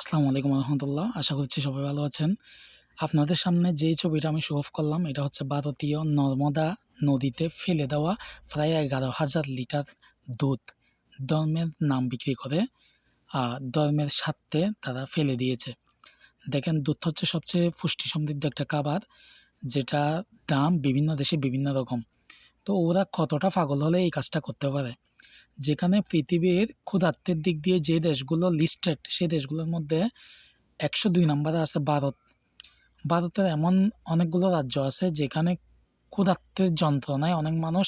আসসালামু আলাইকুম রহমতুল্লাহ। আশা করছি সবাই ভালো আছেন। আপনাদের সামনে যেই ছবিটা আমি শো অফ করলাম এটা হচ্ছে ভারতীয় নর্মদা নদীতে ফেলে দেওয়া প্রায় 11,000 লিটার দুধ। ধর্মের নাম বিক্রি করে ধর্মের স্বার্থে তারা ফেলে দিয়েছে। দেখেন, দুধ হচ্ছে সবচেয়ে পুষ্টি সমৃদ্ধ একটা খাবার, যেটার দাম বিভিন্ন দেশে বিভিন্ন রকম। তো ওরা কতটা পাগল হলে এই কাজটা করতে পারে? যেখানে পৃথিবীর ক্ষুধার্তের দিক দিয়ে যে দেশগুলো লিস্টেড, সেই দেশগুলোর মধ্যে 102 নম্বরে আছে ভারত। ভারতের এমন অনেকগুলো রাজ্য আছে যেখানে ক্ষুধার্তের যন্ত্রণায় অনেক মানুষ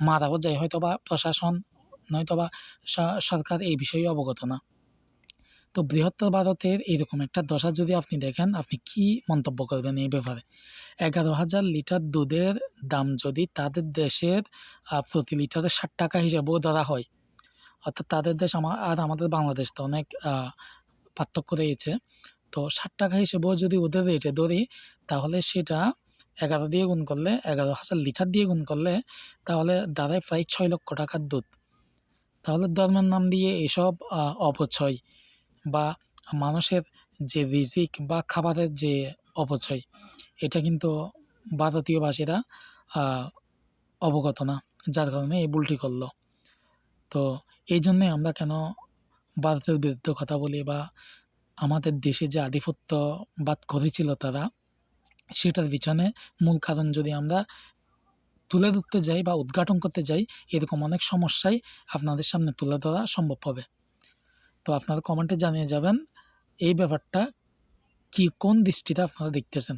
মারাও যায়, হয়তোবা প্রশাসন নয়তোবা সরকার এই বিষয়ে অবগত না। তো বৃহত্তর ভারতের এইরকম একটা দশা যদি আপনি দেখেন, আপনি কি মন্তব্য করবেন এই ব্যাপারে? 11,000 লিটার দুধের দাম যদি তাদের দেশের প্রতি লিটারে 60 টাকা হিসেবেও ধরা হয়, অর্থাৎ তাদের দেশ আর আমাদের বাংলাদেশ তো অনেক পার্থক্য রয়েছে। তো 60 টাকা হিসেবেও যদি ওদের রেটে ধরি, তাহলে সেটা 11 দিয়ে গুণ করলে, 11,000 লিটার দিয়ে গুণ করলে তাহলে দাঁড়ায় প্রায় 6 লক্ষ টাকার দুধ। তাহলে ধর্মের নাম দিয়ে এসব অপচয় বা মানুষের যে রিজিক বা খাবারের যে অপচয়, এটা কিন্তু ভারতীয়বাসীরা অবগত না, যার কারণে এই ভুলটি করলো। তো এই জন্যে আমরা কেন ভারতের বিরুদ্ধে কথা বলি, বা আমাদের দেশে যে আধিপত্যবাদ করেছিল তারা, সেটার পিছনে মূল কারণ যদি আমরা তুলে ধরতে যাই বা উদ্ঘাটন করতে যাই, এরকম অনেক সমস্যাই আপনাদের সামনে তুলে ধরা সম্ভব হবে। তো আপনারা কমেন্টে জানিয়ে যাবেন এই ব্যাপারটা কোন দৃষ্টিতে আপনারা দেখতেছেন।